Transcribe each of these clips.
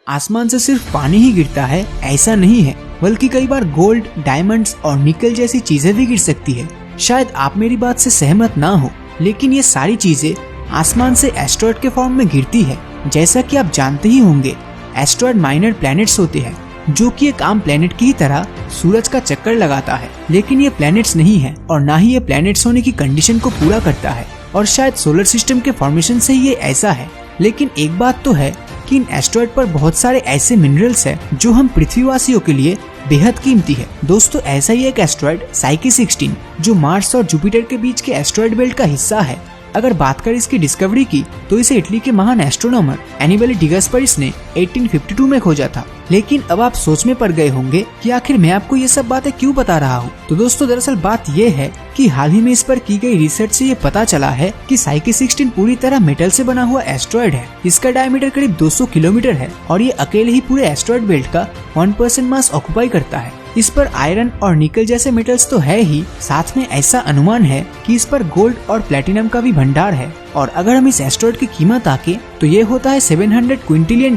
आसमान से सिर्फ पानी ही गिरता है ऐसा नहीं है, बल्कि कई बार गोल्ड, डायमंड्स और निकल जैसी चीजें भी गिर सकती है। शायद आप मेरी बात से सहमत ना हो, लेकिन ये सारी चीजें आसमान से एस्ट्रॉयड के फॉर्म में गिरती है। जैसा कि आप जानते ही होंगे, एस्ट्रॉयड माइनर प्लैनेट्स होते हैं जो कि एक आम प्लैनेट की ही तरह सूरज का चक्कर लगाता है, लेकिन ये प्लैनेट्स नहीं है और ना ही ये प्लैनेट्स होने की कंडीशन को पूरा करता है। और शायद सोलर सिस्टम के फॉर्मेशन से ये ऐसा है। लेकिन एक बात तो है कि इन एस्ट्रॉयड पर बहुत सारे ऐसे मिनरल्स हैं जो हम पृथ्वीवासियों के लिए बेहद कीमती है। दोस्तों, ऐसा ही एक एस्ट्रॉयड साइकी 16 जो मार्स और जुपिटर के बीच के एस्ट्रॉयड बेल्ट का हिस्सा है। अगर बात करें इसकी डिस्कवरी की, तो इसे इटली के महान एस्ट्रोनॉमर एनिबेली डी गास्परिस ने 1852 में खोजा था। लेकिन अब आप सोच में पड़ गए होंगे कि आखिर मैं आपको ये सब बातें क्यों बता रहा हूँ। तो दोस्तों, दरअसल बात ये है कि हाल ही में इस पर की गई रिसर्च से ये पता चला है कि साइकी 16 पूरी तरह मेटल से बना हुआ एस्ट्रॉयड है। इसका डायमीटर करीब 200 किलोमीटर है और ये अकेले ही पूरे एस्ट्रॉयड बेल्ट का 1% मास ऑक्युपाई करता है। इस पर आयरन और निकल जैसे मेटल्स तो है ही, साथ में ऐसा अनुमान है कि इस पर गोल्ड और प्लेटिनम का भी भंडार है। और अगर हम इस एस्ट्रॉयड की कीमत आके तो ये होता है $700 क्विंटिलियन।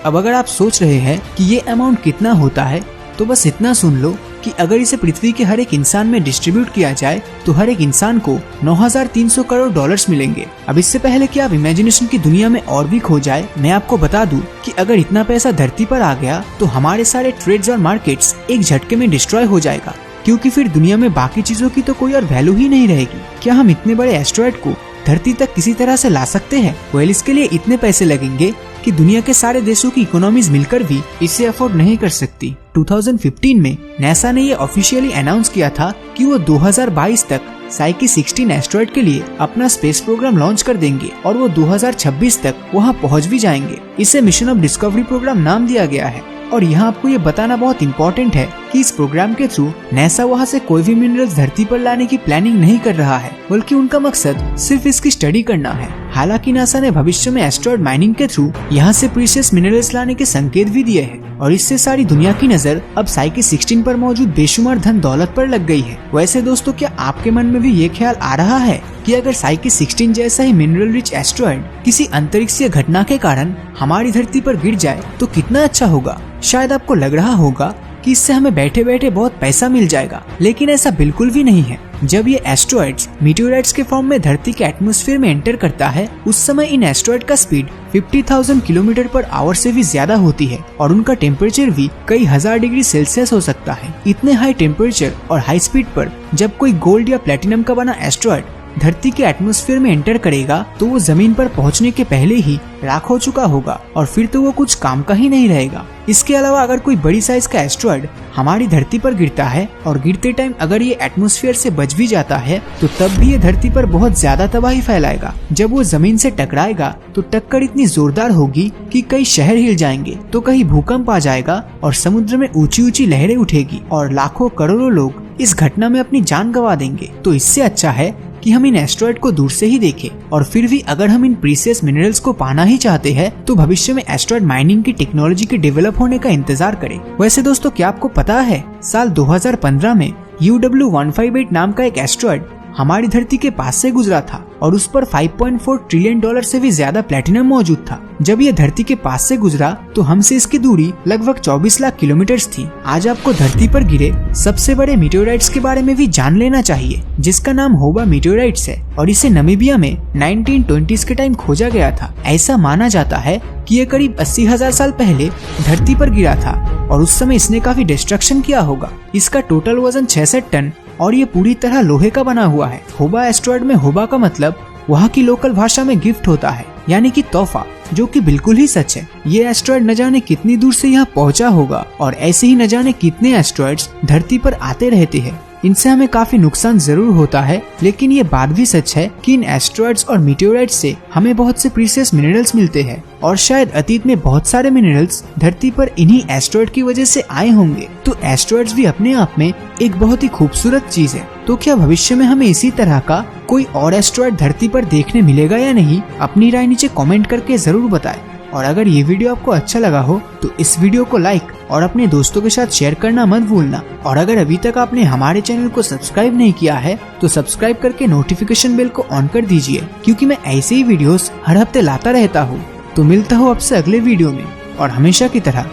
अब अगर आप सोच रहे हैं कि ये अमाउंट कितना होता है, तो बस इतना सुन लो कि अगर इसे पृथ्वी के हर एक इंसान में डिस्ट्रीब्यूट किया जाए तो हर एक इंसान को $9,300 करोड़ मिलेंगे। अब इससे पहले कि आप इमेजिनेशन की दुनिया में और भी खो जाए, मैं आपको बता दूं कि अगर इतना पैसा धरती पर आ गया तो हमारे सारे ट्रेड्स और मार्केट्स एक झटके में डिस्ट्रॉय हो जाएगा, क्योंकि फिर दुनिया में बाकी चीजों की तो कोई और वैल्यू ही नहीं रहेगी। क्या हम इतने बड़े एस्ट्रॉयड को धरती तक किसी तरह से ला सकते हैं? वेल, इसके लिए इतने पैसे लगेंगे कि दुनिया के सारे देशों की इकोनॉमीज मिलकर भी इसे अफोर्ड नहीं कर सकती। 2015 में नासा ने ये ऑफिशियली अनाउंस किया था कि वो 2022 तक साइकी 16 एस्ट्रॉयड के लिए अपना स्पेस प्रोग्राम लॉन्च कर देंगे और वो 2026 तक वहाँ पहुँच भी जाएंगे। इसे मिशन ऑफ डिस्कवरी प्रोग्राम नाम दिया गया है। और यहाँ आपको ये बताना बहुत इम्पोर्टेंट है कि इस प्रोग्राम के थ्रू नासा वहाँ से कोई भी मिनरल्स धरती पर लाने की प्लानिंग नहीं कर रहा है, बल्कि उनका मकसद सिर्फ इसकी स्टडी करना है। हालांकि नासा ने भविष्य में एस्ट्रॉयड माइनिंग के थ्रू यहाँ से प्रीशियस मिनरल्स लाने के संकेत भी दिए हैं और इससे सारी दुनिया की नजर अब साइकी 16 पर मौजूद बेशुमार धन दौलत पर लग गई है। वैसे दोस्तों, क्या आपके मन में भी ये ख्याल आ रहा है कि अगर साइकी 16 जैसा ही मिनरल रिच एस्ट्रॉयड किसी अंतरिक्षीय घटना के कारण हमारी धरती पर गिर जाए तो कितना अच्छा होगा? शायद आपको लग रहा होगा कि इससे हमें बैठे बैठे बहुत पैसा मिल जाएगा, लेकिन ऐसा बिल्कुल भी नहीं है। जब ये एस्ट्रॉयड्स मीटियोराइट्स के फॉर्म में धरती के एटमॉस्फेयर में एंटर करता है, उस समय इन एस्ट्रॉयड का स्पीड 50,000 किलोमीटर पर आवर से भी ज्यादा होती है और उनका टेम्परेचर भी कई हजार डिग्री सेल्सियस हो सकता है। इतने हाई टेम्परेचर और हाई स्पीड पर जब कोई गोल्ड या प्लेटिनम का बना एस्ट्रॉयड धरती के एटमॉस्फेयर में एंटर करेगा तो वो जमीन पर पहुंचने के पहले ही राख हो चुका होगा और फिर तो वो कुछ काम का ही नहीं रहेगा। इसके अलावा अगर कोई बड़ी साइज का एस्ट्रॉयड हमारी धरती पर गिरता है और गिरते टाइम अगर ये एटमॉस्फेयर से बच भी जाता है तो तब भी ये धरती पर बहुत ज्यादा तबाही फैलाएगा। जब वो जमीन से टकराएगा तो टक्कर इतनी जोरदार होगी कि कई शहर हिल जाएंगे, तो कहीं भूकंप आ जाएगा और समुद्र में ऊंची ऊंची लहरें उठेगी और लाखों करोड़ों लोग इस घटना में अपनी जान गंवा देंगे। तो इससे अच्छा है कि हम इन एस्ट्रॉयड को दूर से ही देखें। और फिर भी अगर हम इन प्रीशियस मिनरल्स को पाना ही चाहते हैं तो भविष्य में एस्ट्रॉयड माइनिंग की टेक्नोलॉजी के डेवलप होने का इंतजार करें। वैसे दोस्तों, क्या आपको पता है साल 2015 में UW158 नाम का एक एस्ट्रॉयड हमारी धरती के पास से गुजरा था और उस पर $5.4 ट्रिलियन से भी ज्यादा प्लेटिनम मौजूद था। जब ये धरती के पास से गुजरा तो हमसे इसकी दूरी लगभग 24 लाख किलोमीटर थी। आज आपको धरती पर गिरे सबसे बड़े मीटियोराइट्स के बारे में भी जान लेना चाहिए, जिसका नाम होबा मीटियोराइट्स है और इसे नामीबिया में 1920s के टाइम खोजा गया था। ऐसा माना जाता है कि ये करीब 80,000 साल पहले धरती पर गिरा था और उस समय इसने काफी डिस्ट्रक्शन किया होगा। इसका टोटल वजन 66 टन और ये पूरी तरह लोहे का बना हुआ है। होबा एस्ट्रॉयड में होबा का मतलब वहाँ की लोकल भाषा में गिफ्ट होता है, यानी कि तोहफा, जो कि बिल्कुल ही सच है। ये एस्ट्रॉयड न जाने कितनी दूर से यहाँ पहुँचा होगा और ऐसे ही न जाने कितने एस्ट्रॉयड्स धरती पर आते रहते हैं। इनसे हमें काफी नुकसान जरूर होता है, लेकिन ये बात भी सच है कि इन एस्ट्रॉयड्स और मीटियोराइट्स से हमें बहुत से प्रीशियस मिनरल्स मिलते हैं और शायद अतीत में बहुत सारे मिनरल्स धरती पर इन्हीं एस्ट्रॉयड की वजह से आए होंगे। तो एस्ट्रॉयड्स भी अपने आप में एक बहुत ही खूबसूरत चीज है। तो क्या भविष्य में हमें इसी तरह का कोई और एस्ट्रॉयड धरती पर देखने मिलेगा या नहीं? अपनी राय नीचे कमेंट करके जरूर बताएं। और अगर ये वीडियो आपको अच्छा लगा हो तो इस वीडियो को लाइक और अपने दोस्तों के साथ शेयर करना मत भूलना। और अगर अभी तक आपने हमारे चैनल को सब्सक्राइब नहीं किया है तो सब्सक्राइब करके नोटिफिकेशन बेल को ऑन कर दीजिए, क्योंकि मैं ऐसे ही वीडियोस हर हफ्ते लाता रहता हूँ। तो मिलता हूँ आपसे अगले वीडियो में। और हमेशा की तरह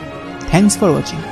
थैंक्स फॉर वॉचिंग।